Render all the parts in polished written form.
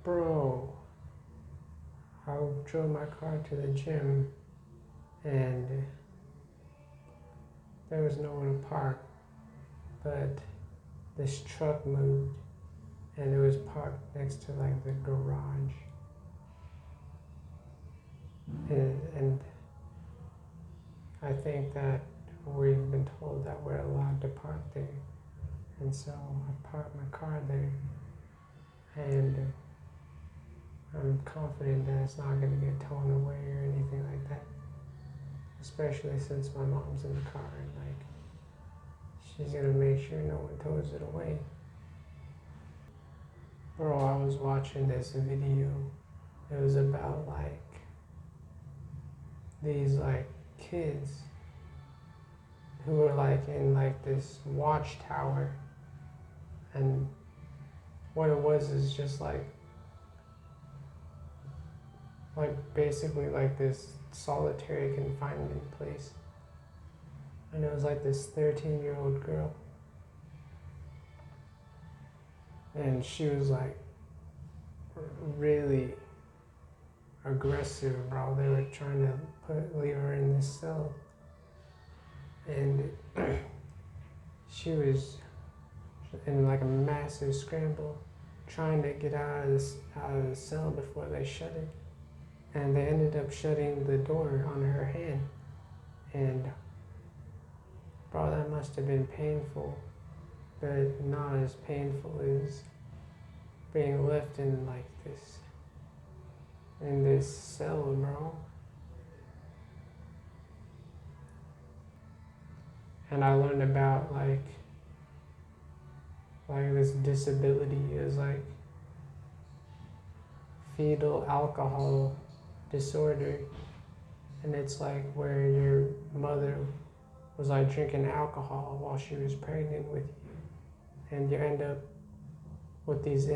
Bro, I drove my car to the gym and there was nowhere to park, but this truck moved and it was parked next to like the garage. And I think that we've been told that we're allowed to park there. And so I parked my car there and I'm confident that it's not going to get towed away or anything like that. Especially since my mom's in the car and like she's going to make sure no one tows it away. Bro, I was watching this video. It was about like these like kids who were like in like this watchtower, and what it was is just like basically like this solitary confinement place. And it was like this 13-year-old girl, and she was like really aggressive, bro. They were trying to leave her in this cell, and she was in like a massive scramble trying to get out of the cell before they shut it. And they ended up shutting the door on her hand. And bro, that must have been painful, but not as painful as being left in like this cell, bro. And I learned about like this disability is like fetal alcohol disorder, and it's like where your mother was like drinking alcohol while she was pregnant with you, and you end up with these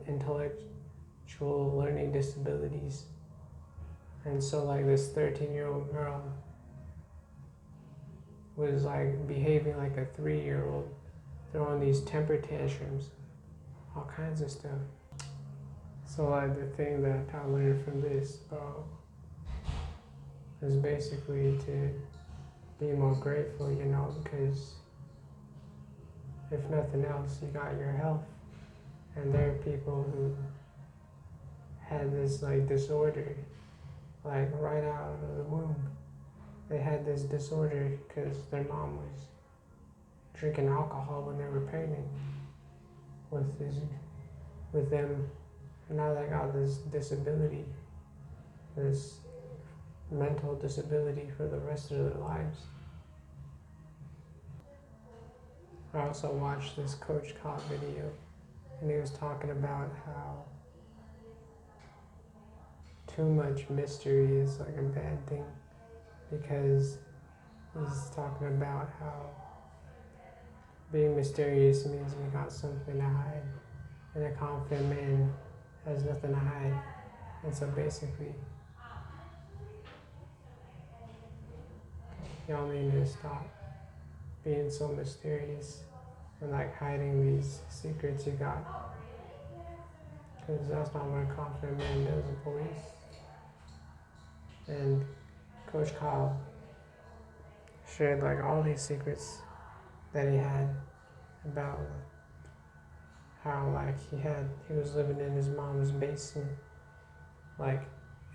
intellectual learning disabilities. And so like this 13-year-old girl was like behaving like a 3-year-old, throwing these temper tantrums, all kinds of stuff. So like the thing that I learned from this is basically to be more grateful, you know, because if nothing else, you got your health. And there are people who had this like disorder, like right out of the womb. They had this disorder because their mom was drinking alcohol when they were pregnant with them. And now they got this disability, this mental disability for the rest of their lives. I also watched this Coach Cop video, and he was talking about how too much mystery is like a bad thing, because he's talking about how being mysterious means you got something to hide, and a confident man has nothing to hide. And so basically, y'all need to stop being so mysterious and like hiding these secrets you got, because that's not what a confident man does, boys. And Coach Kyle shared like all these secrets that he had about how like he was living in his mom's basement like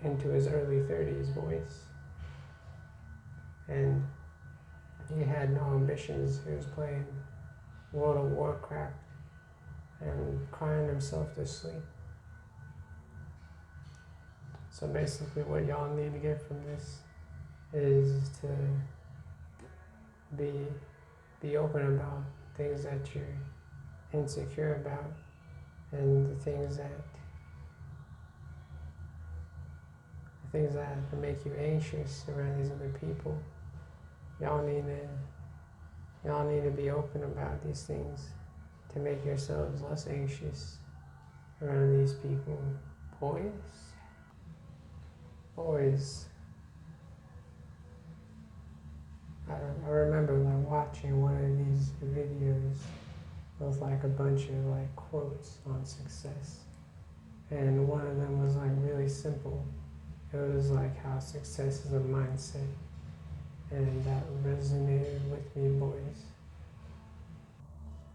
into his early 30s, boys. And he had no ambitions. He was playing World of Warcraft and crying himself to sleep. So basically what y'all need to get from this is to be open about things that you're insecure about, and the things that make you anxious around these other people. Y'all need to be open about these things to make yourselves less anxious around these people. Boys. I remember like watching one of these videos with like a bunch of like quotes on success, and one of them was like really simple. It was like how success is a mindset, and that resonated with me, boys.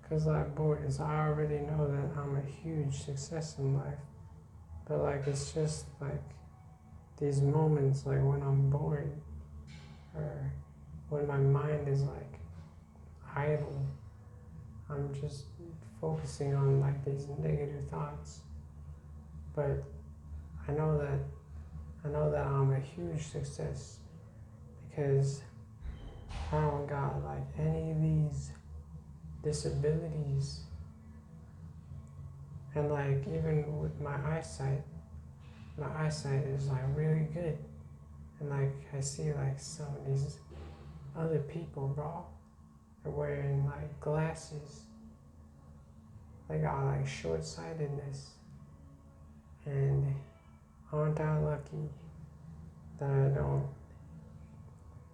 Cause like, boys, I already know that I'm a huge success in life, but like it's just like these moments like when I'm bored or when my mind is like idle, I'm just focusing on like these negative thoughts. But I know that I'm a huge success because I don't got like any of these disabilities. And like even with my eyesight is like really good. And like I see like some of these other people, bro, they're wearing like glasses. They got like short-sightedness. And aren't I lucky that I don't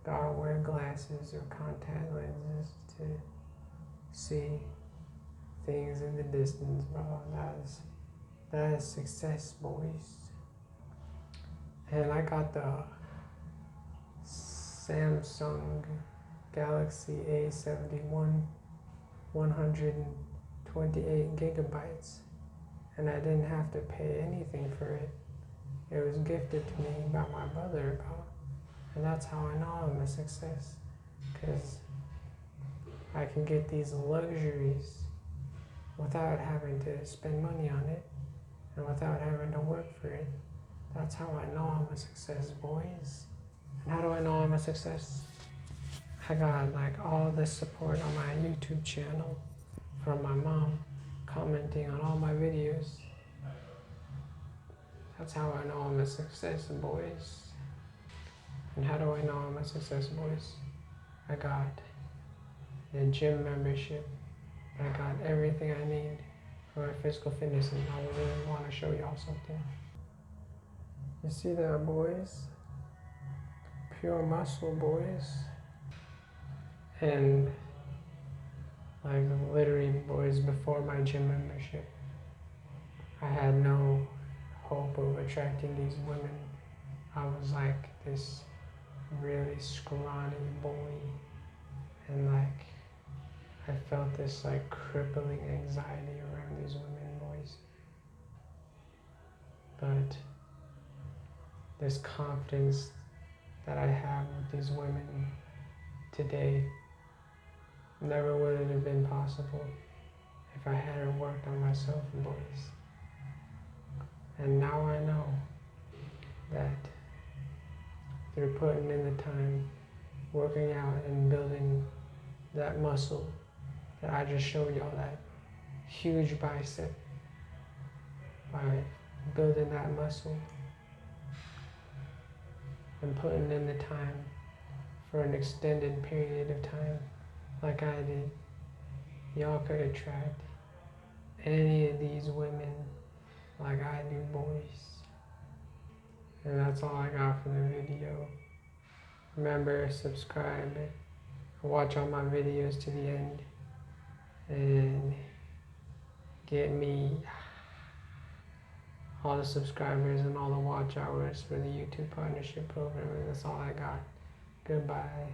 gotta wear glasses or contact lenses to see things in the distance, bro. That is success, boys. And I got the Samsung Galaxy A71 128 gigabytes, and I didn't have to pay anything for it. It was gifted to me by my brother, bro. And that's how I know I'm a success, because I can get these luxuries without having to spend money on it and without having to work for it. That's how I know I'm a success, boys. And how do I know I'm a success? I got like all this support on my YouTube channel from my mom commenting on all my videos. That's how I know I'm a success, boys. And how do I know I'm a success, boys? I got a gym membership. I got everything I need for my physical fitness, and I really want to show y'all something. You see that, boys? Pure muscle, boys. And like literally, boys, before my gym membership, I had no hope of attracting these women. I was like this really scrawny boy, and like I felt this like crippling anxiety around these women, boys. But this confidence that I have with these women today never would have been possible if I hadn't worked on myself, boys. And now I know that through putting in the time, working out and building that muscle that I just showed y'all, that huge bicep, by building that muscle and putting in the time for an extended period of time like I did, y'all could attract any of these women like I do, boys. And that's all I got for the video. Remember, subscribe, watch all my videos to the end, and get me all the subscribers and all the watch hours for the YouTube partnership program. And that's all I got. Goodbye.